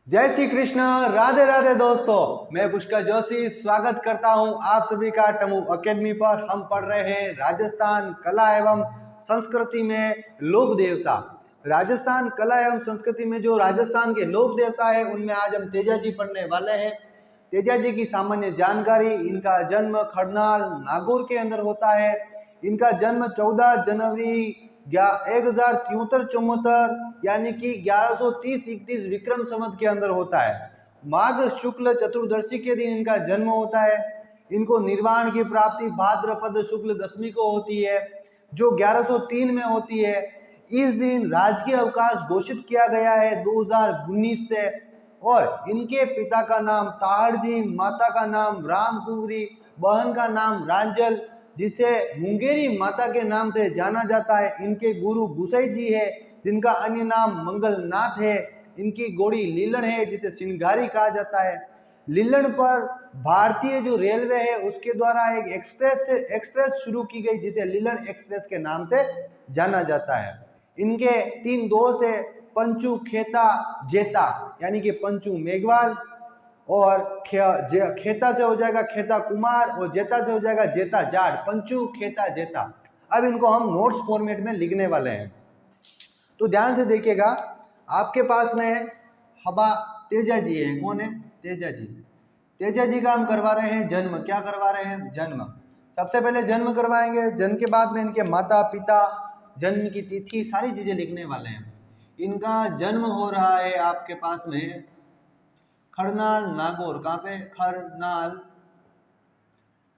जय श्री कृष्ण। राधे राधे दोस्तों, मैं पुष्कर जोशी स्वागत करता हूं आप सभी का टमू एकेडमी पर। हम पढ़ रहे हैं राजस्थान कला एवं संस्कृति में लोक देवता। राजस्थान कला एवं संस्कृति में जो राजस्थान के लोक देवता है उनमें आज हम तेजा जी पढ़ने वाले हैं। तेजा जी की सामान्य जानकारी। इनका जन्म खरनाल नागौर के अंदर होता है। इनका जन्म 14 जनवरी 1073-74 यानी कि 1130-31 विक्रम संवत के अंदर होता है। माघ शुक्ल चतुर्दशी के दिन इनका जन्म होता है। इनको निर्वाण की प्राप्ति भाद्रपद शुक्ल दशमी को होती है, जो 1103 में होती है। इस दिन राजकीय अवकाश घोषित किया गया है 2019 से। और इनके पिता का नाम ताहड़ जी, माता का नाम राम कुंवरी, बहन का नाम रांचल, जिसे मुंगेरी माता के नाम से जाना जाता है। इनके गुरु गुसाई जी है, जिनका अन्य नाम मंगलनाथ है। इनकी घोड़ी लीलन है, जिसे सिंगारी कहा जाता है। लीलन पर भारतीय जो रेलवे है उसके द्वारा एक एक्सप्रेस शुरू की गई, जिसे लीलन एक्सप्रेस के नाम से जाना जाता है। इनके 3 दोस्त है, पंचू खेता जेता, यानी कि पंचू मेघवाल, और खेता से हो जाएगा खेता कुमार, और जेता से हो जाएगा जेता जाट। पंचू खेता जेता। अब इनको हम नोट्स फॉर्मेट में लिखने वाले हैं, तो ध्यान से देखिएगा। आपके पास में हबा तेजा जी है। कौन है? तेजा जी। तेजा जी का हम करवा रहे हैं जन्म। क्या करवा रहे हैं? जन्म। सबसे पहले जन्म करवाएंगे। जन्म के बाद में इनके माता पिता, जन्म की तिथि, सारी चीजें लिखने वाले हैं। इनका जन्म हो रहा है आपके पास में खरनाल नागौर। कहाँ पे? खरनाल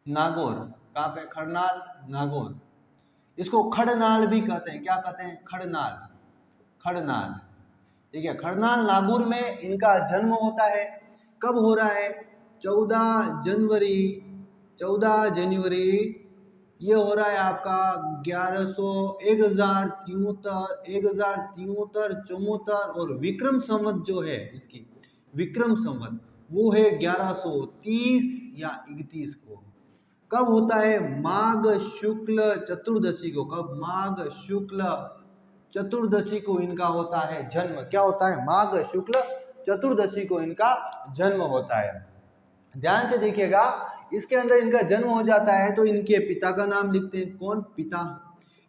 नागौर। कहाँ पे? खरनाल नागौर। इसको खड़नाल भी कहते हैं। क्या कहते हैं? खड़नाल। खड़नाल, ठीक है। खड़नाल नागौर में इनका जन्म होता है। कब हो रहा है? 14 जनवरी 14 जनवरी ये हो रहा है आपका 1073 और विक्रम संवत जो है इसकी, विक्रम संवत वो है 1130 या 31 को। कब होता है? माघ शुक्ल चतुर्दशी को। कब? माघ शुक्ल चतुर्दशी को इनका होता है जन्म। क्या होता है? माघ शुक्ल चतुर्दशी को इनका जन्म होता है। ध्यान से देखिएगा, इसके अंदर इनका जन्म हो जाता है तो इनके पिता का नाम लिखते हैं। कौन? पिता।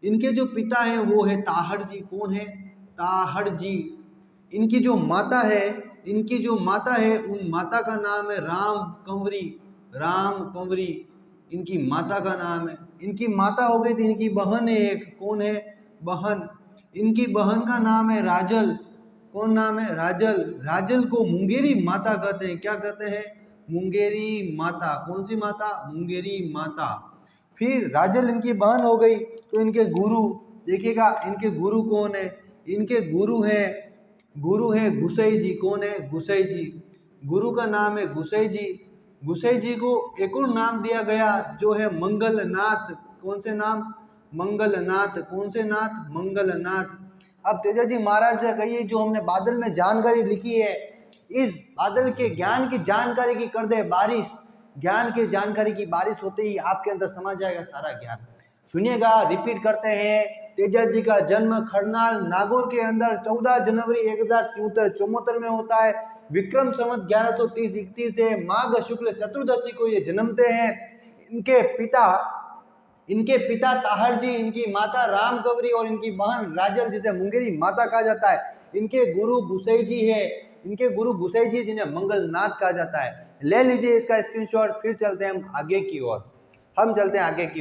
इनके जो पिता हैं वो है ताहड़ जी। कौन है? ताहड़ जी। इनकी जो माता है, इनकी जो माता है उन माता का नाम है राम कंवरी। राम कंवरी इनकी माता का नाम है। इनकी माता हो गई थी। इनकी बहन है एक। कौन है? बहन। इनकी बहन का नाम है राजल। कौन नाम है? राजल। राजल को मुंगेरी माता कहते हैं। क्या कहते हैं? मुंगेरी माता। कौन सी माता? मुंगेरी माता। फिर राजल इनकी बहन हो गई तो इनके गुरु देखिएगा। इनके गुरु कौन है? इनके गुरु है गुसाई जी। कौन है? गुसाई जी। गुरु का नाम है गुसाई जी। गुसाई जी को एक और नाम दिया गया जो है मंगलनाथ। कौन से नाम? मंगलनाथ। कौन से नाथ? मंगलनाथ। अब तेजा जी महाराज से कहिए, जो हमने बादल में जानकारी लिखी है, इस बादल के ज्ञान की जानकारी की कर दे बारिश। ज्ञान की जानकारी की बारिश होते ही आपके अंदर समझ जाएगा सारा ज्ञान। सुनिएगा, रिपीट करते हैं। तेजा जी का जन्म खरनाल नागौर के अंदर 14 जनवरी 1073-74 में होता है। विक्रम संवत 1130-31 से माघ शुक्ल चतुर्दशी को ये जन्मते हैं। इनके पिता ताहड़ जी, इनकी माता राम कंवरी और इनकी बहन राजल, जिसे मुंगेरी माता कहा जाता है। इनके गुरु गुसाई जी है। इनके गुरु गुसाई जी, जिन्हें मंगलनाथ कहा जाता है। ले लीजिए इसका स्क्रीनशॉट। फिर चलते हैं हम आगे की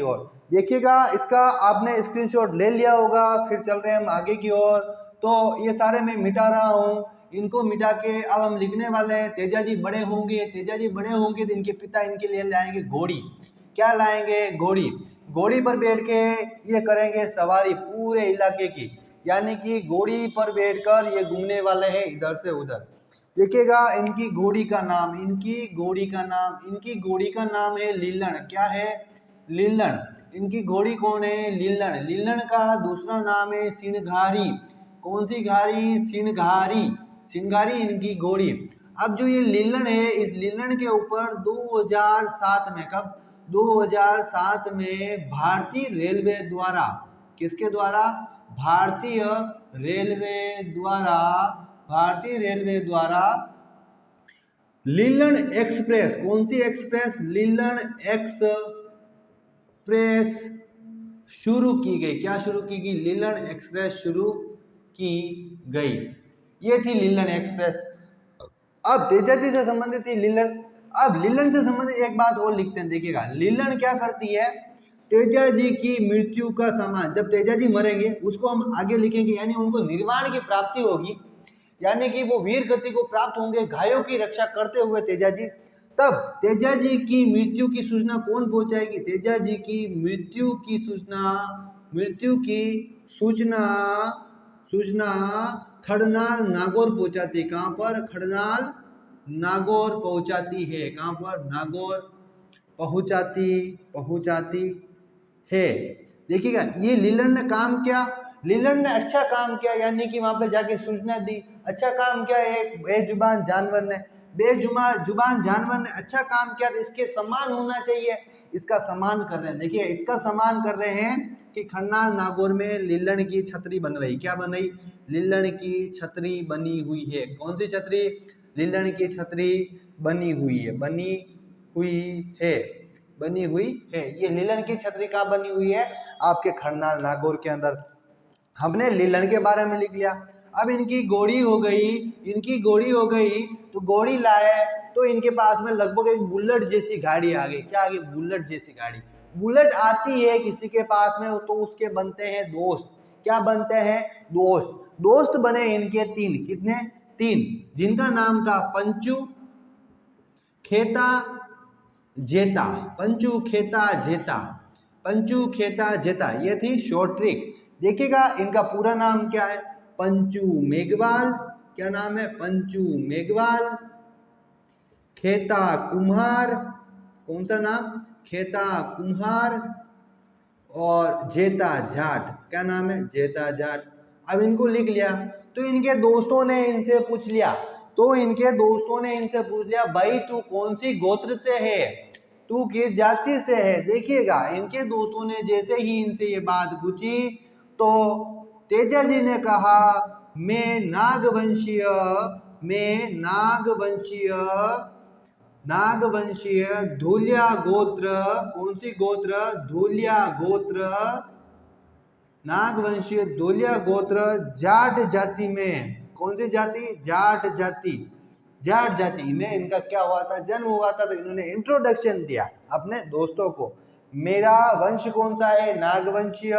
ओर। देखिएगा, इसका आपने स्क्रीनशॉट ले लिया होगा। फिर चल रहे हैं हम आगे की ओर। तो ये सारे मैं मिटा रहा हूँ। इनको मिटा के अब हम लिखने वाले हैं। तेजा जी बड़े होंगे तो इनके पिता इनके लिए लाएंगे घोड़ी। क्या लाएंगे? घोड़ी। घोड़ी पर बैठ के ये करेंगे सवारी पूरे इलाके की, यानी कि घोड़ी पर बैठकर ये घूमने वाले हैं इधर से उधर। देखिएगा, इनकी घोड़ी का नाम है लीलन। क्या है? लीलन। इनकी घोड़ी कौन है? लीलन। लीलन का दूसरा नाम है सिंघारी। कौन सी घारी? सिंघारी। सिंघारी इनकी घोड़ी। अब जो ये लीलन है, इस लीलन के ऊपर 2007 में, कब? 2007 में भारतीय रेलवे द्वारा, किसके द्वारा? भारतीय रेलवे द्वारा लीलन एक्सप्रेस, कौन सी एक्सप्रेस? लीलन एक्सप्रेस शुरू की गई। क्या शुरू की गई? लीलन एक्सप्रेस शुरू की गई। ये थी लीलन एक्सप्रेस। अब तेजाजी से संबंधित थी लीलन। अब लीलन से संबंधित एक बात और लिखते हैं, देखिएगा। लीलन क्या करती है? तेजाजी की मृत्यु का सामान, जब तेजाजी मरेंगे उसको हम आगे लिखेंगे, यानी उनको निर्वाण की प्राप्ति होगी, यानी कि वो वीर गति को प्राप्त होंगे घायों की रक्षा करते हुए तेजाजी। तब तेजाजी की मृत्यु की सूचना कौन पहुंचाएगी? तेजाजी की मृत्यु की सूचना खड़नाल नागौर पहुंचाती है। कहां पर? खड़नाल नागौर पहुंचाती है। कहां पर? नागौर पहुंचाती है। देखिएगा, ये लीलन ने काम किया, लीलन ने अच्छा काम किया, यानी कि वहां पे जाके सूचना दी। अच्छा काम किया एक बेजुबान जानवर ने, बेजुबान जानवर ने अच्छा काम किया, तो इसके सम्मान होना चाहिए। इसका सम्मान कर रहे हैं। देखिए, इसका सम्मान कर रहे हैं कि खन्नाल नागौर में लीलन की छतरी बन रही। क्या बन रही? लीलन की छतरी बनी हुई है। कौन सी छतरी? लीलन की छतरी बनी हुई है। बनी हुई है। ये लीलन की छतरी कहाँ बनी हुई है? आपके खन्नाल नागौर के अंदर। हमने लीलन के बारे में लिख लिया। अब इनकी घोड़ी हो गई, तो घोड़ी लाए तो इनके पास में लगभग एक बुलेट जैसी गाड़ी आ गई। क्या आ गई? बुलेट जैसी गाड़ी। बुलेट आती है किसी के पास में, तो उसके बनते हैं दोस्त। क्या बनते हैं? दोस्त बने इनके तीन। कितने? तीन, जिनका नाम था पंचू, खेता, जेता। पंचू, खेता, जेता, ये थी शॉर्ट ट्रिक। देखिएगा, इनका पूरा नाम क्या है? पंचू मेघवाल। क्या नाम है? पंचू मेघवाल। खेता कुम्हार। कौन सा नाम? खेता कुम्हार। और जेता जाट। क्या नाम है? जेता जाट। अब इनको लिख लिया, तो इनके दोस्तों ने इनसे पूछ लिया, भाई तू कौन सी गोत्र से है, तू किस जाति से है? देखिएगा, इनके दोस्तों ने जैसे ही इनसे ये बात पूछी, तो तेजाजी ने कहा, मैं नागवंशीय धूलिया गोत्र। कौन सी गोत्र? धूलिया गोत्र। नागवंशीय धूलिया गोत्र जाट जाति में। कौन सी जाति? जाट जाति में इनका क्या हुआ था? जन्म हुआ था। तो इन्होंने इंट्रोडक्शन दिया अपने दोस्तों को। मेरा वंश कौन सा है? नागवंशीय।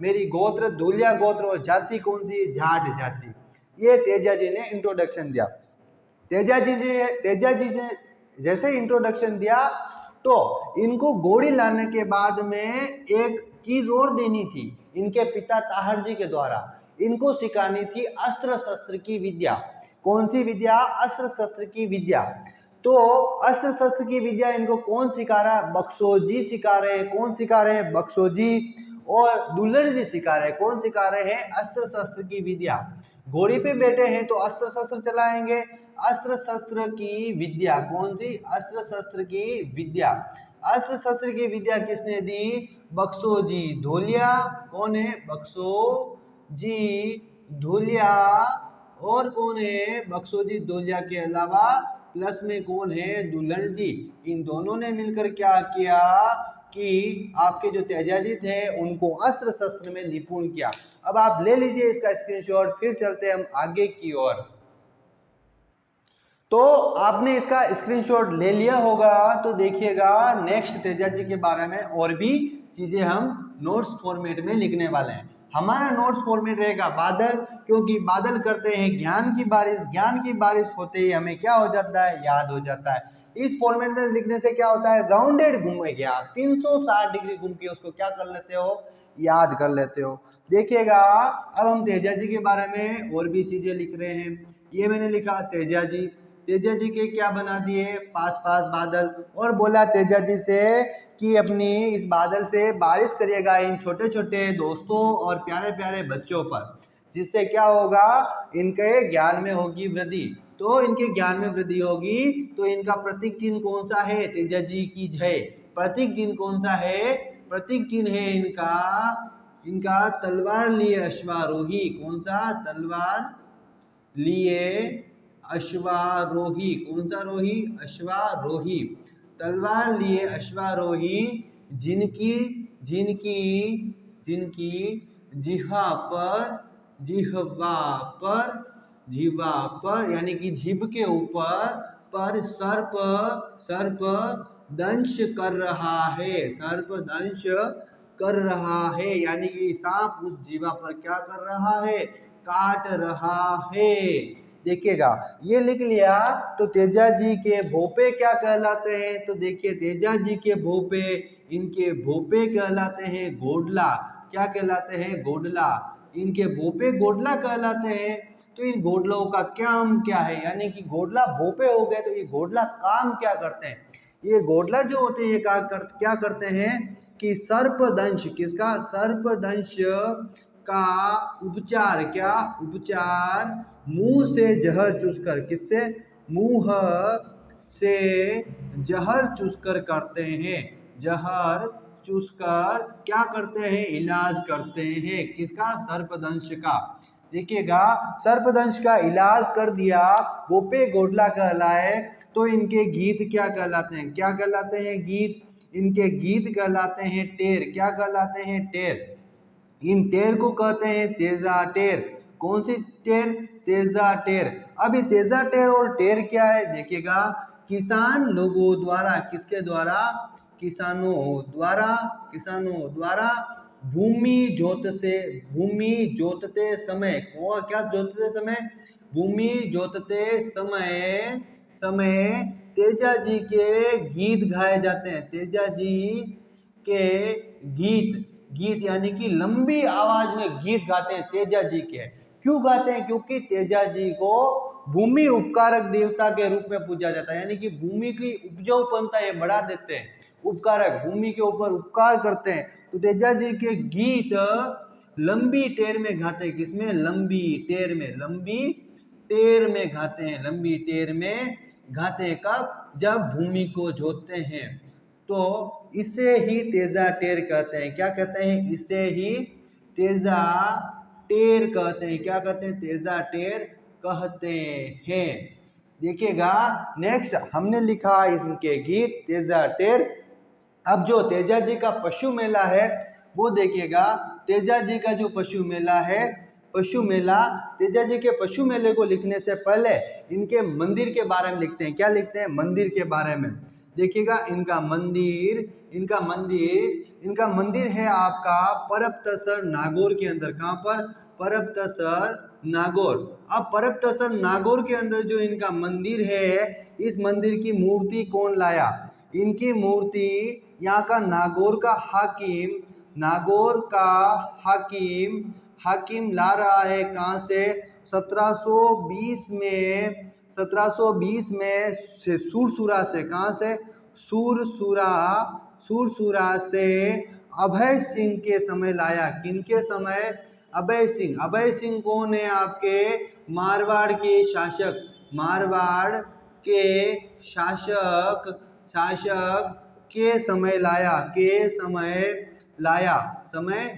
मेरी गोत्र धूलिया गोत्र, और जाति कौन सी? जाट जाति। ये तेजाजी ने इंट्रोडक्शन दिया। तेजाजी ने जैसे इंट्रोडक्शन दिया, तो इनको घोड़ी लाने के बाद में एक चीज और देनी थी। इनके पिता ताहर जी के द्वारा इनको सिखानी थी अस्त्र शस्त्र की विद्या। कौन सी विद्या? अस्त्र शस्त्र की विद्या। तो अस्त्र शस्त्र की विद्या इनको कौन सिखा रहा है? बख्शोजी सिखा रहे हैं। कौन सिखा रहे हैं? बख्शोजी। और दुल्हन जी सिखा रहे हैं। कौन सिखा रहे हैं? अस्त्र शस्त्र की विद्या। घोड़ी पे बैठे हैं तो अस्त्र शस्त्र चलाएंगे। अस्त्र शस्त्र की विद्या। कौन सी? अस्त्र शस्त्र की विद्या। अस्त्र शस्त्र की विद्या किसने दी? बख्शोजी धोलिया। कौन है? बख्शोजी धोलिया। और कौन है? बख्शोजी धोलिया के अलावा प्लस में कौन है? दुल्हन जी। इन दोनों ने मिलकर क्या किया कि आपके जो तेजाजी थे उनको अस्त्र शस्त्र में निपुण किया। अब आप ले लीजिए इसका स्क्रीनशॉट, फिर चलते हैं हम आगे की ओर। तो आपने इसका स्क्रीनशॉट ले लिया होगा, तो देखिएगा नेक्स्ट तेजाजी के बारे में और भी चीजें हम नोट्स फॉर्मेट में लिखने वाले हैं। हमारा नोट्स फॉर्मेट रहेगा बादल, क्योंकि बादल करते हैं ज्ञान की बारिश होते ही हमें क्या हो जाता है? याद हो जाता है। इस फॉर्मेट में लिखने से क्या होता है? राउंडेड घूमेंगे आप, 360 डिग्री घूम के उसको क्या कर लेते हो? याद कर लेते हो। देखिएगा, अब हम तेजाजी के बारे में और भी चीजें लिख रहे हैं। ये मैंने लिखा तेजाजी के क्या बना दिए? पास बादल। और बोला तेजाजी से कि अपनी इस बादल से बारिश करिएगा इन छोटे छोटे दोस्तों और प्यारे प्यारे बच्चों पर, जिससे क्या होगा? इनके ज्ञान में होगी वृद्धि। तो इनके ज्ञान में वृद्धि होगी। तो इनका प्रतीक चिन्ह कौन सा है? तेजाजी की जय। प्रतीक चिन्ह कौन सा है? प्रतीक चिन्ह है इनका तलवार लिए अश्वारोही। कौन सा? तलवार लिए अश्वारोही। कौन सा रोही? अश्वारोही। तलवार लिए अश्वारोही जिनकी जिनकी जिनकी जिह्वा पर यानी कि जीभ के ऊपर पर सर्प सर्प दंश कर रहा है। सर्प दंश कर रहा है यानी कि सांप उस जीवा पर क्या कर रहा है? काट रहा है। देखिएगा ये लिख लिया तो तेजा जी के भोपे क्या कहलाते हैं? तो देखिए तेजा जी के भोपे, इनके भोपे कहलाते हैं गोडला। क्या कहलाते हैं? गोडला। इनके भोपे गोडला कहलाते हैं। तो इन गोडलों का काम क्या है? यानी कि गोडला भोपे हो गए तो ये गोडला काम क्या करते हैं? ये गोडला जो होते हैं ये क्या करते हैं कि सर्पदंश, किसका? सर्पदंश का उपचार, क्या उपचार? मुंह से जहर चूसकर, किससे? मुंह से जहर चूसकर करते हैं। जहर चूसकर क्या करते हैं? इलाज करते हैं। किसका? सर्पदंश का। देखिएगा सर्पदंश का इलाज कर दिया, भोपे गोडला कहलाए तो इनके गीत क्या कहलाते हैं? क्या कहलाते हैं? गीत। इनके गीत कहलाते हैं टेर। क्या कहलाते हैं? टेर। इन टेर को कहते हैं तेजा टेर। कौन सी टेर? तेजा टेर। अब ये तेजा टेर और टेर क्या है? देखिएगा किसान लोगों द्वारा, किसके द्वारा? किसानों द्वारा भूमि जोतते समय, क्या जोतते समय? भूमि जोतते समय तेजा जी के गीत गाए जाते हैं। तेजा जी के गीत यानी कि लंबी आवाज में गीत गाते हैं तेजा जी के। क्यों गाते हैं? क्योंकि तेजा जी को भूमि उपकारक देवता के रूप में पूजा जाता है, यानी कि भूमि की उपजाऊपनता ये बढ़ा देते हैं। उपकारक, भूमि के ऊपर उपकार करते हैं। तो तेजा जी के गीत लंबी टेर में गाते हैं। किसमें? लंबी टेर में। लंबी टेर में गाते हैं। लंबी टेर में गाते हैं। कब? जब भूमि को जोतते हैं। तो इसे ही तेजा टेर कहते हैं। क्या कहते हैं? इसे ही तेजा टेर कहते हैं। क्या कहते हैं? तेजा टेर कहते हैं। देखिएगा नेक्स्ट हमने लिखा इनके गीत तेजा टेर। अब जो तेजा जी का पशु मेला है वो देखिएगा, तेजा जी का जो पशु मेला है, पशु मेला, तेजा जी के पशु मेले को लिखने से पहले इनके मंदिर के बारे में लिखते हैं। क्या लिखते हैं? मंदिर के बारे में। देखिएगा इनका मंदिर है आपका परबतसर नागौर के अंदर। कहाँ पर? परबतसर नागौर। अब परबतसर नागौर के अंदर जो इनका मंदिर है, इस मंदिर की मूर्ति कौन लाया? इनकी मूर्ति यहाँ का नागौर का हाकिम ला रहा है। कहाँ से? 1720 में सुरसुरा से। कहाँ से? सुरसुरा से अभय सिंह के समय लाया। किनके समय? अभय सिंह कौन है? आपके मारवाड़ के शासक। मारवाड़ के शासक के समय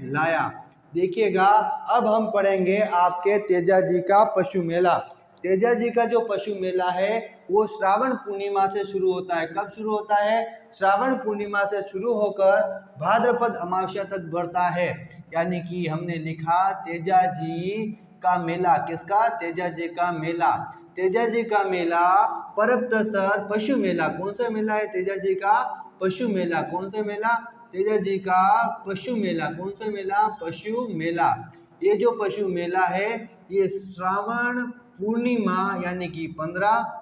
लाया। देखिएगा अब हम पढ़ेंगे आपके तेजा जी का पशु मेला। तेजा जी का जो पशु मेला है वो श्रावण पूर्णिमा से शुरू होता है। कब शुरू होता है? श्रावण पूर्णिमा से शुरू होकर भाद्रपद अमावस्या तक बढ़ता है। यानी कि हमने लिखा तेजा जी का मेला। किसका? तेजा जी का मेला। तेजा जी का मेला परबतसर पशु मेला। कौन सा मेला है? तेजा जी का पशु मेला। कौन सा मेला? तेजा जी का पशु मेला। कौन सा मेला? पशु मेला। ये जो पशु मेला है ये श्रावण पूर्णिमा यानी कि 15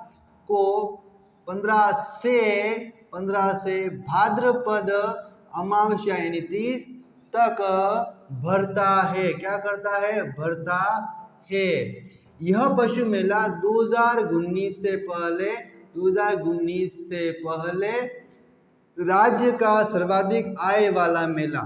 से भाद्रपद अमावस्या यानी 30 तक भरता है। क्या करता है? भरता है। यह पशु मेला 2019 से पहले राज्य का सर्वाधिक आय वाला मेला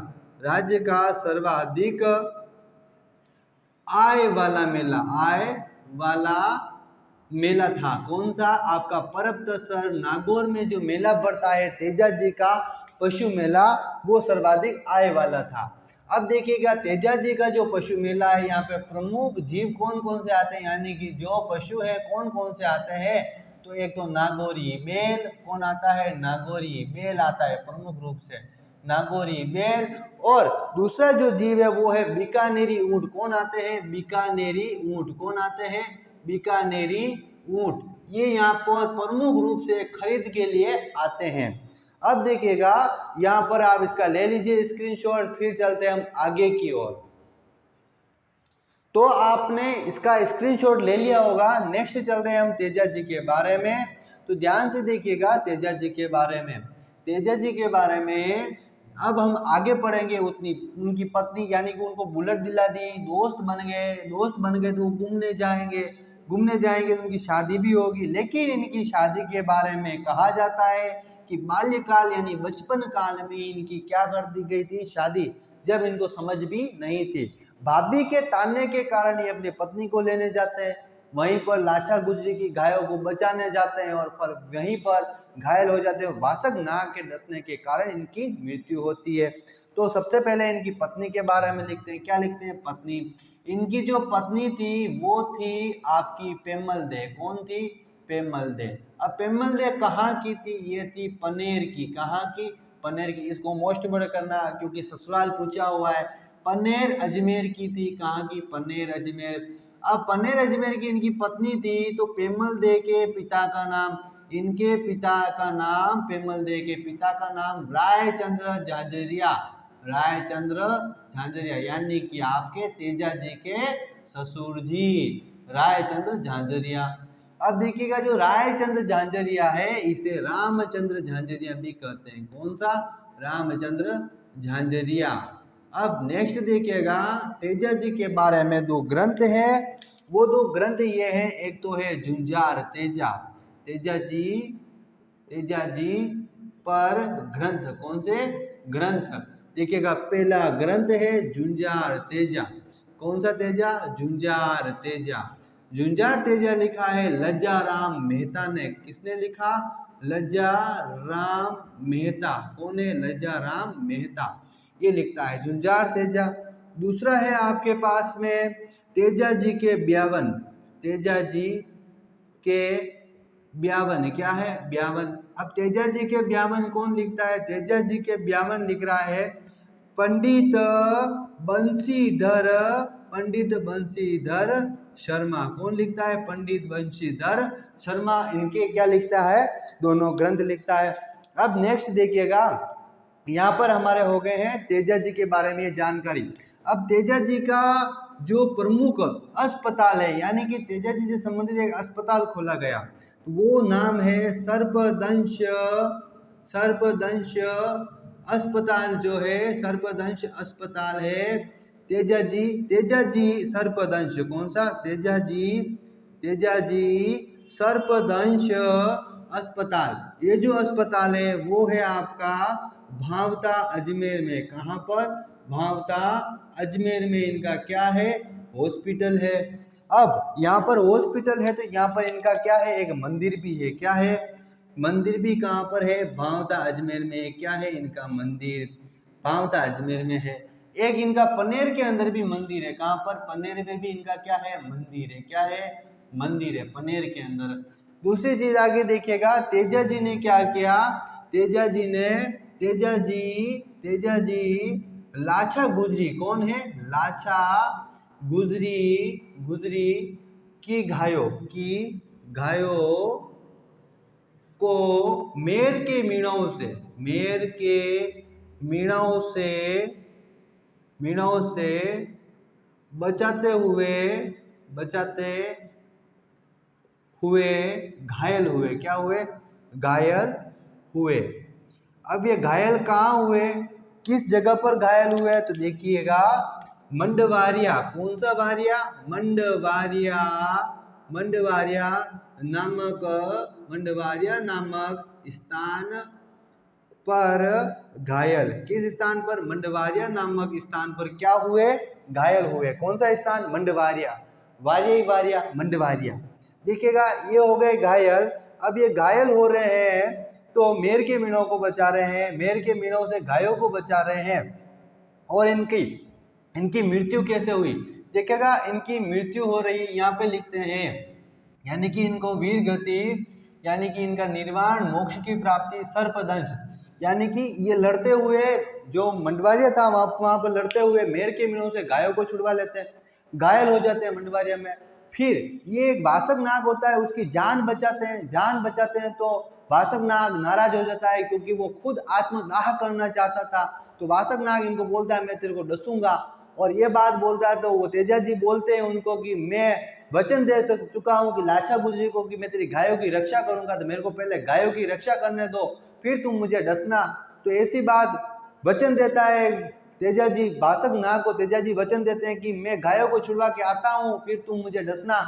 था। कौन सा? आपका परबतसर नागौर में जो मेला पड़ता है तेजा जी का पशु मेला, वो सर्वाधिक आय वाला था। अब देखिएगा तेजा जी का जो पशु मेला है, यहाँ पे प्रमुख जीव कौन कौन से आते हैं, यानी कि जो पशु है कौन कौन से आते हैं। तो एक तो नागौरी बैल, कौन आता है, नागौरी बैल आता है प्रमुख रूप से, नागौरी बैल। और दूसरा जो जीव है वो है बीकानेरी ऊंट, कौन आते हैं, बीकानेरी ऊंट, कौन आते हैं, बीकानेरी ऊंट। ये यहाँ पर प्रमुख रूप से खरीद के लिए आते हैं। अब देखिएगा यहाँ पर आप इसका ले लीजिए स्क्रीनशॉट, फिर चलते हैं हम आगे की ओर। तो आपने इसका स्क्रीनशॉट ले लिया होगा। नेक्स्ट चलते हैं हम तेजा जी के बारे में। तो ध्यान से देखिएगा तेजा जी के बारे में, तेजा जी के बारे में अब हम आगे पढ़ेंगे। उतनी उनकी पत्नी यानी कि उनको बुलेट दिला दी, दोस्त बन गए, दोस्त बन गए तो वो घूमने जाएंगे, घूमने जाएंगे तो उनकी शादी भी होगी। लेकिन इनकी शादी के बारे में कहा जाता है कि बाल्यकाल यानी बचपन काल में इनकी क्या कर दी गई थी, शादी, जब इनको समझ भी नहीं थी। भाभी के ताने के कारण ये अपनी पत्नी को लेने जाते हैं, वहीं पर लाचा गुजरी की गायों को बचाने जाते हैं और पर वहीं पर घायल हो जाते हैं। वासक नाग के डसने के कारण इनकी मृत्यु होती है। तो सबसे पहले इनकी पत्नी के बारे में लिखते हैं। क्या लिखते हैं, पत्नी। इनकी जो पत्नी थी वो थी आपकी पेमल दे, कौन थी, पेमल दे। अब पेमल दे कहाँ की थी, ये थी पनेर की, कहाँ की, पनेर की। इसको मोस्ट वर्ड करना क्योंकि ससुराल पूछा हुआ है। पनेर अजमेर की थी, कहाँ की, पनेर अजमेर। अब पनेर अजमेर की इनकी पत्नी थी। तो पेमल दे के पिता का नाम, इनके पिता का नाम, पेमल दे के पिता का नाम रायचंद्र झांझरिया, रायचंद्र झांझरिया, यानी कि आपके तेजा जी के ससुर जी रायचंद्र झांझरिया। अब देखिएगा जो रायचंद्र झांझरिया है इसे रामचंद्र झांझरिया भी कहते हैं। कौन सा, रामचंद्र झांझरिया। अब नेक्स्ट देखिएगा तेजा जी के बारे में दो ग्रंथ है। वो दो ग्रंथ ये हैं, एक तो है झुंझार तेजा, तेजा जी पर ग्रंथ, कौन से ग्रंथ, देखिएगा पहला ग्रंथ है झुंझार तेजा। कौन सा तेजा, झुंझार तेजा। झुंझार तेजा लिखा है लज्जा राम मेहता ने। किसने लिखा, लज्जा राम मेहता। कौन है, लज्जा राम मेहता, ये लिखता है झुंझार तेजा। दूसरा है आपके पास में तेजा जी के ब्यावन, तेजा जी के ब्यावन, क्या है, ब्यावन। अब तेजा जी के ब्यावन कौन लिखता है, तेजा जी के ब्यावन लिख रहा है पंडित बंशीधर, पंडित बंशीधर शर्मा। कौन लिखता है, पंडित बंशीधर शर्मा। इनके क्या लिखता है, दोनों ग्रंथ लिखता है। अब नेक्स्ट देखिएगा यहाँ पर हमारे हो गए हैं तेजा जी के बारे में जानकारी। अब तेजा जी का जो प्रमुख अस्पताल है, यानी कि तेजा जी से संबंधित एक अस्पताल खोला गया, वो नाम है सर्पदंश, सर्पदंश अस्पताल जो है, सर्पदंश अस्पताल है तेजा जी सर्पदंश। कौन सा, तेजा जी सर्पदंश अस्पताल। ये जो अस्पताल है वो है आपका भावता अजमेर में। कहाँ पर, भावता अजमेर में इनका क्या है, हॉस्पिटल है। अब यहाँ पर हॉस्पिटल है तो यहाँ पर इनका क्या है, एक मंदिर भी है। क्या है, मंदिर भी कहाँ पर है, भावता अजमेर में। क्या है, इनका मंदिर भावता अजमेर में है। एक इनका पनेर के अंदर भी मंदिर है। कहाँ पर, पनेर में भी इनका क्या है, मंदिर है। क्या है, मंदिर है पनेर के अंदर। दूसरी चीज आगे देखिएगा तेजा जी ने क्या किया, तेजा जी लाछा गुजरी। कौन है, लाछा गुजरी की घायों को मेर के मीणाओं से बचाते हुए घायल हुए। क्या हुए, घायल हुए। अब ये घायल कहाँ हुए, किस जगह पर घायल हुए, तो देखिएगा मंडवारिया। कौन सा वारिया, मंडवारिया नामक स्थान पर घायल। किस स्थान पर, मंडवारिया नामक स्थान पर क्या हुए, घायल हुए। कौन सा स्थान, मंडवारिया, वारिया मंडवारिया। देखिएगा ये हो गए घायल। अब ये घायल हो रहे हैं तो मेर के मीणों को बचा रहे हैं, मेर के मीणों से घायों को बचा रहे हैं। और इनकी इनकी मृत्यु कैसे हुई देखिएगा। इनकी मृत्यु हो रही यहाँ पे लिखते हैं, यानी कि इनको वीर गति, यानी कि इनका निर्वाण, मोक्ष की प्राप्ति, सर्पदंश, यानी कि ये लड़ते हुए जो मंडवारिया था वहां पर लड़ते हुए मेर के मीणों से गायों को छुड़वा लेते हैं, घायल हो जाते हैं मंडवारिया में। फिर ये एक वासक नाग होता है, उसकी जान बचाते हैं, जान बचाते हैं तो वासक नाग नाराज हो जाता है क्योंकि वो खुद आत्मदाह करना चाहता था। तो वासक नाग इनको बोलता है मैं तेरे को डसूंगा, और ये बात बोलता है तो वो तेजा जी बोलते हैं उनको कि मैं वचन दे चुका हूं कि लाछा गुजरी को कि मैं तेरी गायों की रक्षा करूंगा, तो मेरे को पहले गायों की रक्षा करने दो फिर तुम मुझे डसना। तो ऐसी बात वचन देता है तेजा जी, वासक नाग को तेजा जी वचन देते हैं कि मैं गायों को छुड़वा के आता हूँ फिर तुम मुझे डसना।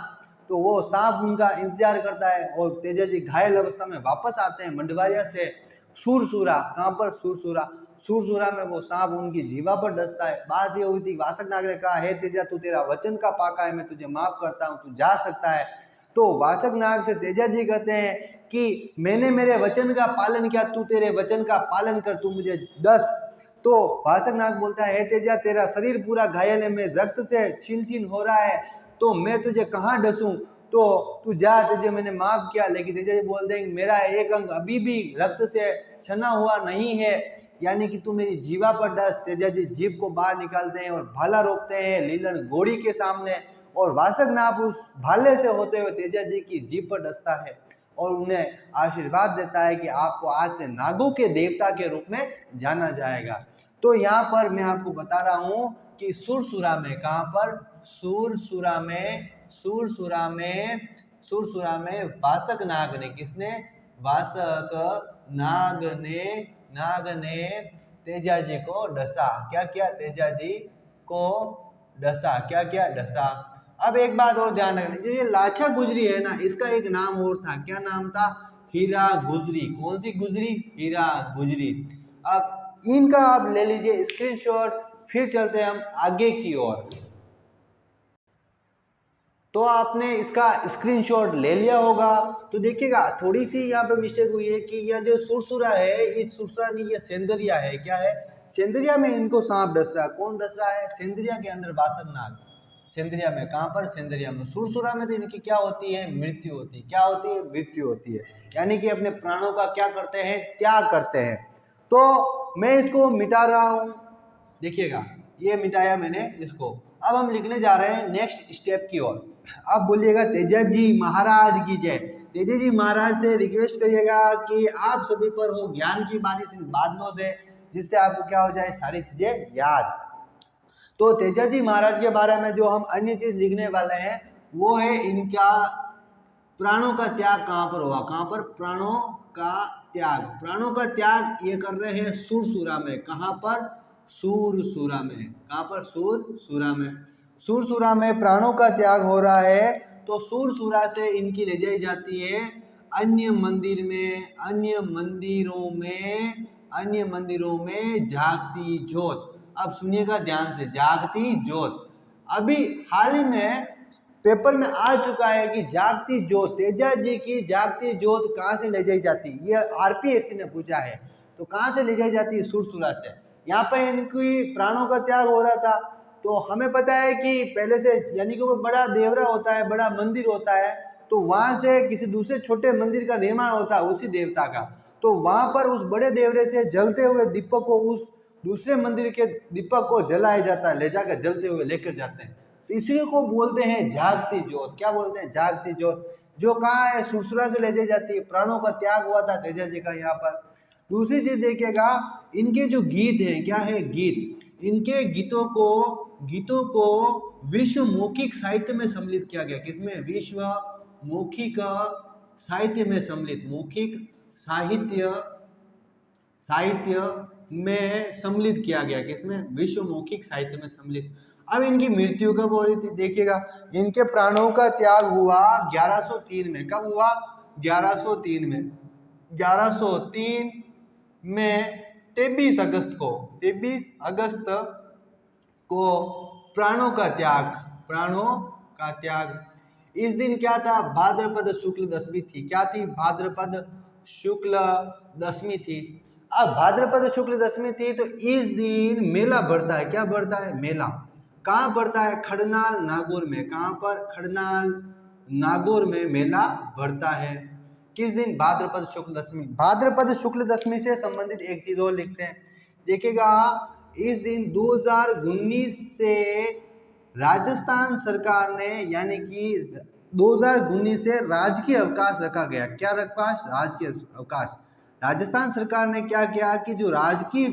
तो वो सांप उनका इंतजार करता है और तेजा जी घायल अवस्था में वापस आते हैं मंडवारिया से सुरसुरा। कहाँ पर? सुरसुरा। सुरसुरा में वो सांप उनकी जीवा पर डसता है। बात ये हुई थी, वासक नाग ने कहा हे तेजा तू तेरा वचन का पाका है, मैं तुझे माफ करता हूँ, तू जा सकता है। तो वासक नाग से तेजा जी कहते हैं कि मैंने मेरे वचन का पालन किया, तू तेरे वचन का पालन कर, तू मुझे दस। तो वासक नाग बोलता है हे तेजा तेरा शरीर पूरा घायल है, मैं रक्त से छीन छीन हो रहा है, तो मैं तुझे कहाँ डसूं, तो तू जा, तुझे मैंने माफ किया। लेकिन तेजा जी बोलते हैं मेरा एक अंग अभी भी रक्त से छना हुआ नहीं है, यानी कि तू मेरी जीवा पर डस। तेजा जी जीभ को बाहर निकालते हैं और भाला रोकते हैं लीलन घोड़ी के सामने, और वासक नाग उस भाले से होते हुए तेजा जी की जीभ पर डसता है और उन्हें आशीर्वाद देता है कि आपको आज से नागों के देवता के रूप में जाना जाएगा। तो यहाँ पर मैं आपको बता रहा हूँ कि सुरसुरा में, कहाँ पर? सुरसुरा में, सुरसुरा में, सुरसुरा में वासक नाग ने, किसने? वासक नाग ने तेजा जी को डसा। क्या किया? तेजा जी को डसा। क्या किया? डसा। अब एक बात और ध्यान रखना, जो ये लाछा गुजरी है ना, इसका एक नाम और था। क्या नाम था? हीरा गुजरी। कौन सी गुजरी? हीरा गुजरी। अब इनका आप ले लीजिए स्क्रीनशॉट, फिर चलते हैं हम आगे की ओर। तो आपने इसका स्क्रीनशॉट ले लिया होगा, तो देखिएगा थोड़ी सी यहाँ पे मिस्टेक हुई है कि यह जो सुरसुरा है, इस सुरसुरा नहीं, ये सेंदरिया है। क्या है? सेंदरिया में इनको सांप डस रहा है। कौन डस रहा है? सेंदरिया के अंदर वासक नाग। सेंदरिया में, कहाँ पर? सेंदरिया में। सुरसुरा में तो इनकी क्या होती है? मृत्यु होती है। क्या होती है? मृत्यु होती है, यानी कि अपने प्राणों का क्या करते हैं? त्याग करते हैं। तो मैं इसको मिटा रहा हूँ, देखिएगा ये मिटाया मैंने इसको। अब हम लिखने जा रहे हैं नेक्स्ट स्टेप की ओर। अब बोलिएगा तेजा जी महाराज की जय। तेजा जी महाराज से रिक्वेस्ट करिएगा कि आप सभी पर हो ज्ञान की बारिश इन बादलों से, जिससे आपको क्या हो जाए? सारी चीजें याद। तो तेजा जी महाराज के बारे में जो हम अन्य चीज लिखने वाले हैं वो है इनका प्राणों का त्याग कहाँ पर हुआ? कहाँ पर? प्राणों का त्याग। प्राणों का त्याग ये कर रहे हैं सुरसुरा में। कहाँ पर? सुरसुरा में। कहाँ पर? सुरसुरा में। सुरसुरा में प्राणों का त्याग हो रहा है, तो सुरसुरा से इनकी ले जाई जाती है अन्य मंदिर में, अन्य मंदिरों में जागती ज्योत। अब सुनिएगा ध्यान से, जागती ज्योत। अभी हाल ही में पेपर में आ चुका है कि जागती ज्योत, तेजा जी की जागती ज्योत कहाँ से ले जाई जाती है? ये आरपीएससी ने पूछा है। तो कहाँ से ले जाई जाती है? सुरसुरा से। यहाँ पे इनकी प्राणों का त्याग हो रहा था, तो हमें पता है कि पहले से, यानी कि वो बड़ा देवरा होता है, बड़ा मंदिर होता है, तो वहां से किसी दूसरे छोटे मंदिर का निर्माण होता है उसी देवता का। तो वहां पर उस बड़े देवरे से जलते हुए दीपक को उस दूसरे मंदिर के दीपक को जलाया जाता है, ले जाकर जलते हुए लेकर जाते हैं। तो इसी को बोलते हैं जागती ज्योत। क्या बोलते हैं? जागती ज्योत। जो कहाँ है? सुरसुरा से ले जाई जाती है। प्राणों का त्याग हुआ था तेजा जी का यहाँ पर। दूसरी चीज देखिएगा, इनके जो गीत हैं, क्या है? गीत। इनके गीतों को विश्व मौखिक साहित्य में सम्मिलित किया गया। किसमें? विश्व मौखिक साहित्य में सम्मिलित। मौखिक साहित्य में सम्मिलित किया गया। किसमें? विश्व मौखिक साहित्य में सम्मिलित। अब इनकी मृत्यु कब हो रही थी? देखिएगा, इनके प्राणों का त्याग हुआ 1103 में। कब हुआ? 1103 में। 1103 में 23 अगस्त को प्राणों का त्याग। इस दिन क्या था? भाद्रपद शुक्ल दशमी थी। क्या थी? भाद्रपद शुक्ल दशमी थी। अब भाद्रपद शुक्ल दशमी थी तो इस दिन मेला बढ़ता है। क्या बढ़ता है? मेला। कहाँ बढ़ता है? खड़नाल नागौर में। कहाँ पर? खड़नाल नागौर में मेला बढ़ता है। किस दिन? भाद्रपद शुक्ल दशमी। भाद्रपद शुक्ल दशमी से संबंधित एक चीज और लिखते हैं, देखिएगा। इस दिन 2019 से राजस्थान सरकार ने, यानी कि 2019 से राजकीय अवकाश रखा गया। क्या अवकाश? राजकीय अवकाश। राजस्थान सरकार ने क्या किया कि जो राजकीय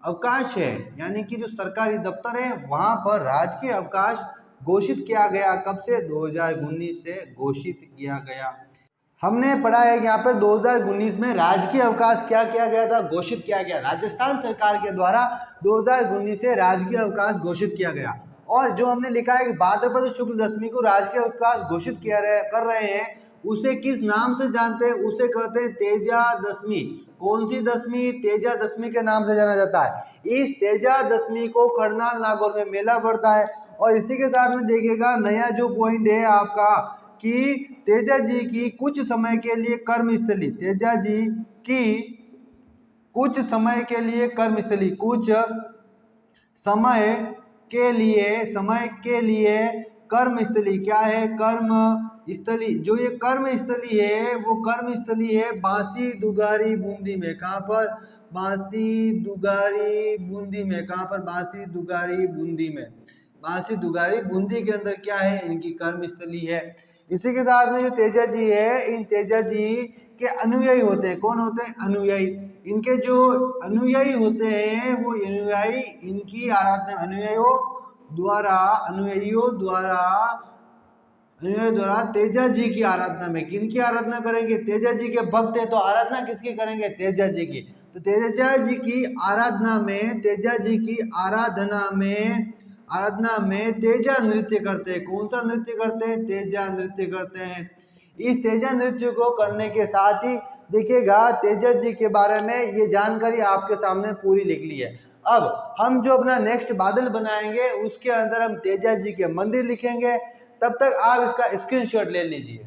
अवकाश है, यानी कि जो सरकारी दफ्तर है, वहां पर राजकीय अवकाश घोषित किया गया। कब से? 2019 से घोषित किया गया। हमने पढ़ा है कि यहाँ पर 2019 में राजकीय अवकाश क्या किया गया था? घोषित किया गया। राजस्थान सरकार के द्वारा 2019 से राजकीय अवकाश घोषित किया गया। और जो हमने लिखा है कि भाद्रपद शुक्ल दशमी को राजकीय अवकाश घोषित कर रहे हैं, उसे किस नाम से जानते हैं? उसे कहते हैं तेजा दशमी। कौन सी दशमी? तेजा दशमी के नाम से जाना जाता है। इस तेजा दशमी को खड़नाल नागौर में मेला बढ़ता है। और इसी के साथ में देखिएगा, नया जो पॉइंट है आपका कि तेजा जी की कुछ समय के लिए कर्मस्थली, तेजा जी की कुछ समय के लिए कर्मस्थली, कुछ समय के लिए कर्मस्थली। क्या है? कर्म स्थली। जो ये कर्म स्थली है, वो कर्म स्थली है बांसी दुगारी बूंदी में। कहाँ पर? बांसी दुगारी बूंदी में। कहाँ पर? बांसी दुगारी बूंदी में। बांसी दुगारी बूंदी के अंदर क्या है? इनकी कर्म स्थली है। इसी के साथ में जो तेजा जी है, इन तेजा जी के अनुयायी होते हैं। कौन होते हैं? अनुयायी। इनके जो अनुयायी होते हैं, वो अनुयायी इनकी आराधना, अनुयायियों द्वारा तेजा जी की आराधना में। किनकी आराधना करेंगे? तेजा जी के भक्त हैं तो आराधना किसकी करेंगे? तेजा जी की। तो तेजा जी की आराधना में, आराधना में तेजा नृत्य करते हैं। कौन सा नृत्य करते हैं? तेजा नृत्य करते हैं। इस तेजा नृत्य को करने के साथ ही देखिएगा, तेजा जी के बारे में ये जानकारी आपके सामने पूरी लिख ली है। अब हम जो अपना नेक्स्ट बादल बनाएंगे, उसके अंदर हम तेजा जी के मंदिर लिखेंगे। तब तक आप इसका स्क्रीनशॉट ले लीजिए।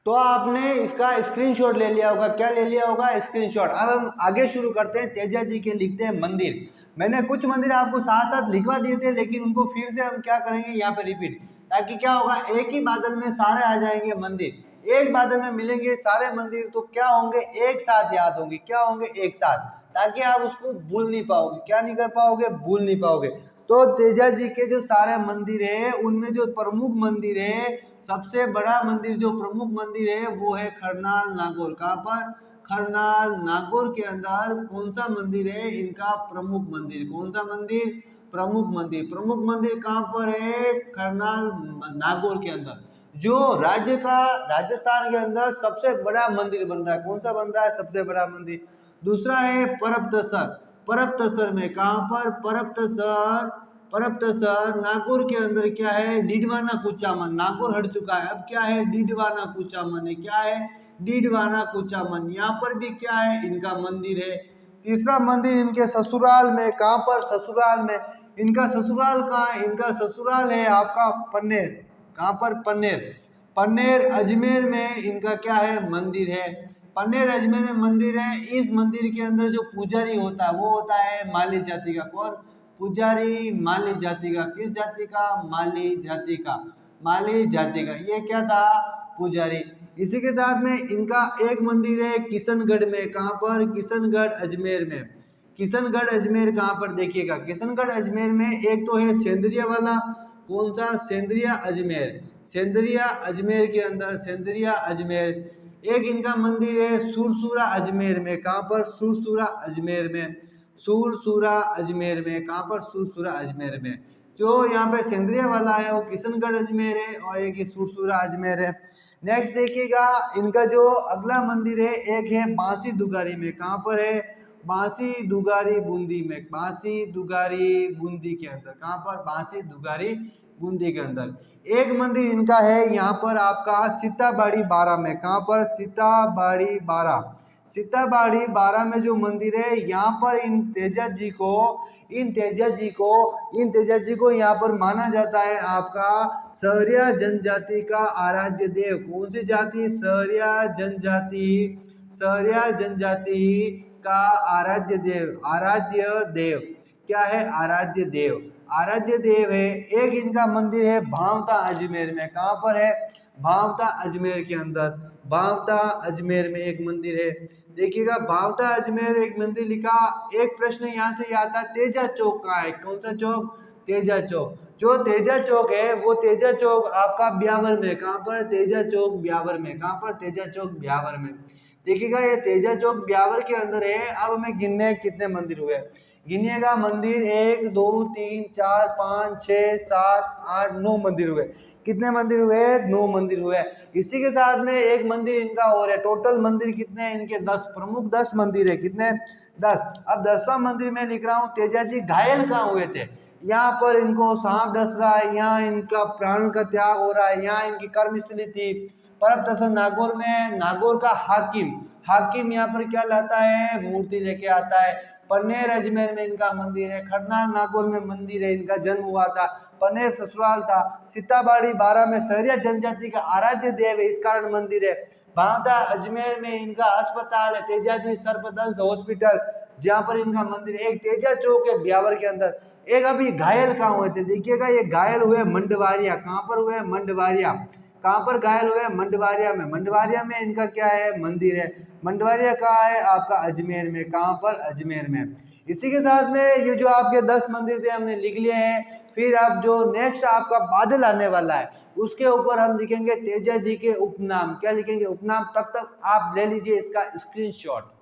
तो आपने इसका स्क्रीनशॉट ले लिया होगा। क्या ले लिया होगा? स्क्रीनशॉट। अब हम आगे शुरू करते हैं। तेजा जी के लिखते हैं मंदिर। मैंने कुछ मंदिर आपको साथ साथ लिखवा दिए थे, लेकिन उनको फिर से हम क्या करेंगे, यहाँ पे रिपीट, ताकि क्या होगा, एक ही बादल में सारे आ जाएंगे मंदिर। एक बादल में मिलेंगे सारे मंदिर, तो क्या होंगे? एक साथ याद होंगे। क्या होंगे? एक साथ, ताकि आप उसको भूल नहीं पाओगे। क्या नहीं कर पाओगे? भूल नहीं पाओगे। तो तेजा जी के जो सारे मंदिर है, उनमें जो प्रमुख मंदिर है, सबसे बड़ा मंदिर, जो प्रमुख मंदिर है, वो है खरनाल नागौर। कहाँ पर? खरनाल नागौर के अंदर कौन सा मंदिर है? इनका प्रमुख मंदिर। कौन सा मंदिर? प्रमुख मंदिर। प्रमुख मंदिर कहाँ पर है? खरनाल नागौर के अंदर। जो राज्य का, राजस्थान के अंदर सबसे बड़ा मंदिर बन रहा है। कौन सा बन रहा है? सबसे बड़ा मंदिर। दूसरा है परबतसर। परबतसर में, कहाँ पर? परबतसर नागौर के अंदर क्या है? डीडवाना कुचामन। नागौर हट चुका है, अब क्या है? डीडवाना कुचामन है। क्या है? डीडवाना कुचामन। यहाँ पर भी क्या है? इनका मंदिर है। तीसरा मंदिर इनके ससुराल में। कहाँ पर? ससुराल में। इनका ससुराल कहाँ है? इनका ससुराल है आपका पन्नेर। कहाँ पर? पन्नेर। पन्नेर अजमेर में इनका क्या है? मंदिर है। पन्नेर अजमेर में मंदिर है। इस मंदिर के अंदर जो पुजारी होता है, वो होता है माली जाति का। कौन? पुजारी माली जाति का। किस जाति का? माली जाति का। माली जाति का ये क्या था? पुजारी। इसी के साथ में इनका एक मंदिर है किशनगढ़ में। कहाँ पर? किशनगढ़ अजमेर में। किशनगढ़ अजमेर कहाँ पर? देखिएगा, किशनगढ़ अजमेर में एक तो है सेंद्रिया वाला। कौन सा? सेंद्रिया अजमेर। सेंद्रिया अजमेर के अंदर, सेंद्रिया अजमेर। एक इनका मंदिर है सुरसूरा अजमेर में। कहाँ पर? सुरसूरा अजमेर में। सुरसूरा अजमेर में। कहाँ पर? सुरसूरा अजमेर में। जो यहाँ पे सेंद्रिया वाला है वो किशनगढ़ अजमेर है, और एक ही सुरसूरा अजमेर है। नेक्स्ट देखिएगा, इनका जो अगला मंदिर है, एक है बांसी दुगारी में। कहाँ पर है? बांसी दुगारी बूंदी में। बांसी दुगारी बूंदी के अंदर। कहाँ पर? बांसी दुगारी बूंदी के अंदर। एक मंदिर इनका है यहाँ पर आपका सीताबाड़ी बारा में। कहाँ पर? सीताबाड़ी बारा। सीताबाड़ी बारा में जो मंदिर है, यहाँ पर इन तेजा जी को यहाँ पर माना जाता है आपका सहरिया जनजाति का आराध्य देव। कौन सी जाति? सहरिया जनजाति का आराध्य देव, आराध्य देव क्या है, आराध्य देव, आराध्य देव है। एक इनका मंदिर है भावता अजमेर में, कहाँ पर है, भावता अजमेर के अंदर, भावता अजमेर में एक मंदिर है। देखिएगा भावता अजमेर एक मंदिर लिखा। एक प्रश्न यहाँ से ये आता है तेजा चौक कहाँ है, कौन सा चौक, तेजा चौक। जो तेजा चौक है वो तेजा चौक आपका ब्यावर में, कहाँ पर, तेजा चौक ब्यावर में, कहाँ पर, तेजा चौक ब्यावर में। देखिएगा ये तेजा चौक ब्यावर के अंदर है। अब हमें गिनने कितने मंदिर हुए, गिनिएगा मंदिर 1 2 3 4 5 6 7 8 9 मंदिर हुए। कितने मंदिर हुए, 9 मंदिर हुए। इसी के साथ में एक मंदिर इनका और है। टोटल मंदिर कितने हैं इनके, 10 प्रमुख 10 मंदिर है, कितने, 10। अब 10वां मंदिर में लिख रहा हूँ तेजाजी घायल कहाँ हुए थे, यहाँ पर इनको सांप डस रहा है, यहाँ इनका प्राण का त्याग हो रहा है, यहाँ इनकी कर्मस्थली थी परब तहसील नागौर में। नागौर का हाकिम, हाकिम यहाँ पर क्या लाता है, मूर्ति लेके आता है। पन्नेर अजमेर में इनका मंदिर है। खरनाल नागौर में मंदिर है, इनका जन्म हुआ था। पन्नेर ससुराल था। सीताबाड़ी बारा में सहरिया जनजाति का आराध्य देव है, इस कारण मंदिर है। भावता अजमेर में इनका अस्पताल है, तेजाजी सर्पदंश हॉस्पिटल, जहाँ पर इनका मंदिर है। एक तेजा चौक है ब्यावर के अंदर। एक अभी घायल कहाँ हुए थे, देखिएगा ये घायल हुए मंडवारिया, कहाँ पर हुए, मंडवारिया। कहाँ पर घायल हुए, मंडवारिया में। मंडवारिया में इनका क्या है, मंदिर है। मंडवारिया कहाँ है, आपका अजमेर में, कहाँ पर, अजमेर में। इसी के साथ में ये जो आपके 10 मंदिर थे हमने लिख लिए हैं। फिर अब जो नेक्स्ट आपका बादल आने वाला है उसके ऊपर हम लिखेंगे तेजा जी के उपनाम। क्या लिखेंगे, उपनाम। तब तक आप ले लीजिए इसका स्क्रीनशॉट।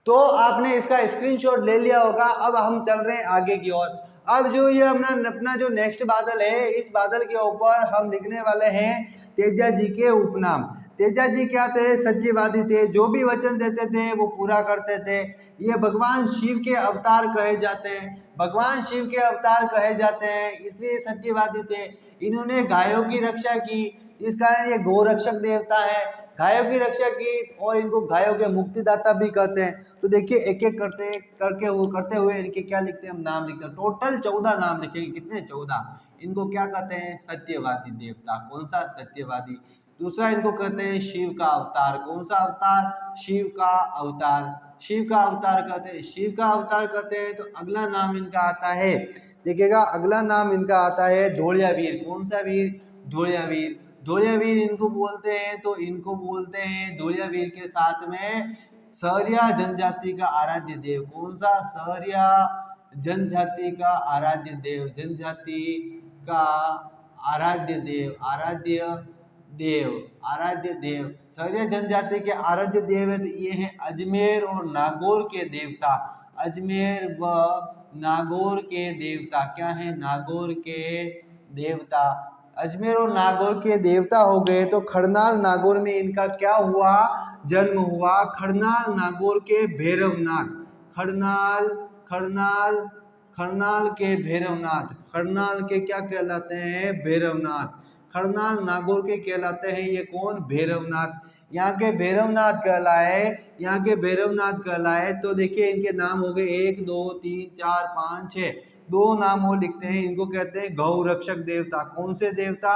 तो आपने इसका स्क्रीनशॉट ले लिया होगा। अब हम चल रहे हैं आगे की ओर। अब जो ये अपना जो नेक्स्ट बादल है, इस बादल के ऊपर हम लिखने वाले हैं तेजा जी के उपनाम। तेजा जी क्या थे, सत्यवादी थे, जो भी वचन देते थे वो पूरा करते थे। ये भगवान शिव के अवतार कहे जाते हैं, भगवान शिव के अवतार कहे जाते हैं, इसलिए सत्यवादी थे। इन्होंने गायों की रक्षा की, इस कारण ये गोरक्षक देवता है। गायों की रक्षा की और इनको गायों के मुक्तिदाता भी कहते हैं। तो देखिए एक एक करते हुए इनके क्या लिखते हैं, हम नाम लिखते हैं। टोटल 14 नाम लिखेंगे, कितने, 14। इनको क्या कहते हैं, सत्यवादी देवता। कौन सा, सत्यवादी। दूसरा इनको कहते हैं शिव का अवतार। कौन सा अवतार, शिव का अवतार। शिव का अवतार कहते हैं, शिव का अवतार कहते हैं। तो अगला नाम इनका आता है, देखिएगा अगला नाम इनका आता है धोलिया वीर। कौन सा वीर, धोलिया वीर। धोलिया वीर इनको बोलते हैं, तो इनको बोलते हैं धोलिया वीर के साथ में सहरिया जनजाति का आराध्य देव। कौन सा, सहरिया जनजाति का आराध्य देव, जनजाति का आराध्य देव, आराध्य देव, आराध्य देव। सहरिया जनजाति के आराध्य देव है। तो ये है अजमेर और नागौर के देवता, अजमेर व नागौर के देवता। क्या है, नागौर के देवता। अजमेर और नागौर के देवता हो गए। तो खरनाल नागौर में इनका क्या हुआ, जन्म हुआ। खरनाल नागौर के भैरवनाथ, खरनाल, खरनाल, खरनाल के भैरवनाथ, खरनाल के क्या कहलाते हैं, भैरवनाथ। खरनाल नागौर के कहलाते हैं ये कौन, भैरवनाथ। यहाँ के भैरवनाथ कहलाए, यहाँ के भैरवनाथ कहलाए। तो देखिए इनके नाम हो गए 1 2 3 4 5 6, 2 नाम वो लिखते हैं। इनको कहते हैं गौ रक्षक देवता। कौन से देवता,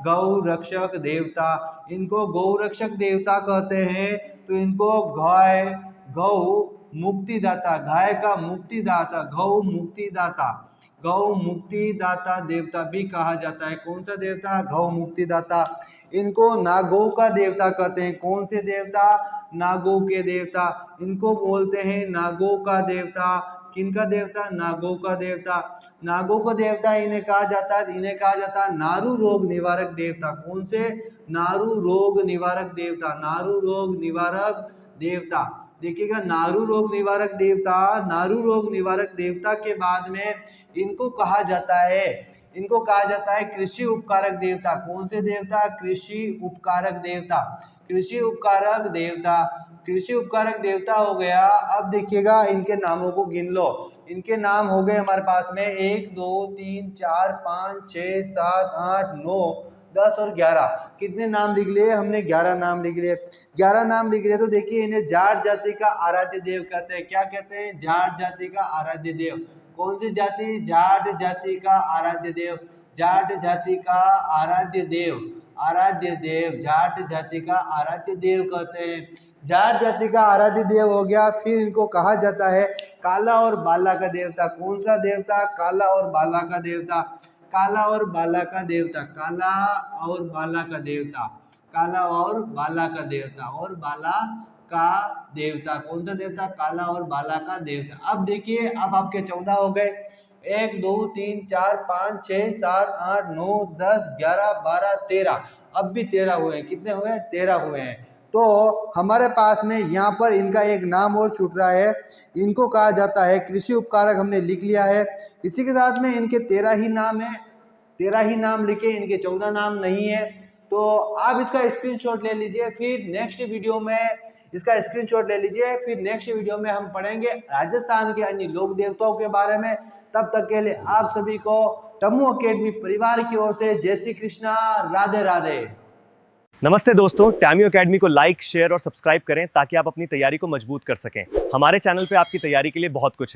गौ रक्षक देवता। इनको गौ रक्षक देवता कहते हैं। तो इनको गाय, गौ मुक्तिदाता, गाय का मुक्तिदाता, गौ मुक्तिदाता, गौ मुक्तिदाता देवता भी कहा जाता है। कौन सा देवता, गौ मुक्तिदाता। इनको नागो का देवता कहते हैं। कौन से देवता, नागो के देवता। इनको बोलते हैं नागो का देवता। किनका देवता, नागो का देवता। नागो का देवता इन्हें कहा जाता है, इन्हें कहा जाता है नारू रोग निवारक देवता। कौन से, नारू रोग निवारक देवता, नारू रोग निवारक देवता। देखिएगा नारू रोग निवारक देवता, नारू रोग निवारक देवता के बाद में इनको कहा जाता है, इनको कहा जाता है कृषि उपकारक देवता। कौन से देवता, कृषि उपकारक देवता, कृषि उपकारक देवता। कृषि उपकारक देवता हो गया। अब देखिएगा इनके नामों को गिन लो। इनके नाम हो गए हमारे पास में 1 2 3 4 5 6 7 8 9 10 और 11। कितने नाम लिख लिए हमने, 11 नाम लिख लिए। 11 नाम लिख लिए। तो देखिए इन्हें जाट जाति का आराध्य देव कहते हैं। क्या कहते हैं, जाट जाति का आराध्य देव। कौन सी जाति, जाट जाति का आराध्य देव, जाट जाति का आराध्य देव, आराध्य देव, जाट जाति का आराध्य देव कहते हैं। जाट जाति का आराध्य देव हो गया। फिर इनको कहा जाता है काला और बाला का देवता। कौन सा देवता? काला और बाला का देवता। काला और बाला का देवता, काला और बाला का देवता, काला और बाला का देवता, और बाला का देवता। कौन सा देवता? काला और बाला का देवता। अब देखिए, अब आपके 14 हो गए। 1 2 3 4 5 6 7 8 9 10 11 12 13। अब भी 13 हुए हैं। कितने हुए? 13 हुए हैं। तो हमारे पास में यहाँ पर इनका एक नाम और छूट रहा है। इनको कहा जाता है कृषि उपकारक। हमने लिख लिया है। इसी के साथ में इनके 13 ही नाम है। 13 ही नाम लिखे, इनके 14 नाम नहीं है। तो आप इसका स्क्रीनशॉट ले लीजिए। फिर नेक्स्ट वीडियो में इसका स्क्रीनशॉट ले लीजिए। फिर नेक्स्ट वीडियो में हम पढ़ेंगे राजस्थान के अन्य लोक देवताओं के बारे में। तब तक के लिए आप सभी को टम्मू अकेडमी परिवार की ओर से जय श्री कृष्णा, राधे राधे। नमस्ते दोस्तों, टैम्यू अकेडमी को लाइक, शेयर और सब्सक्राइब करें ताकि आप अपनी तैयारी को मजबूत कर सकें। हमारे चैनल पे आपकी तैयारी के लिए बहुत कुछ है।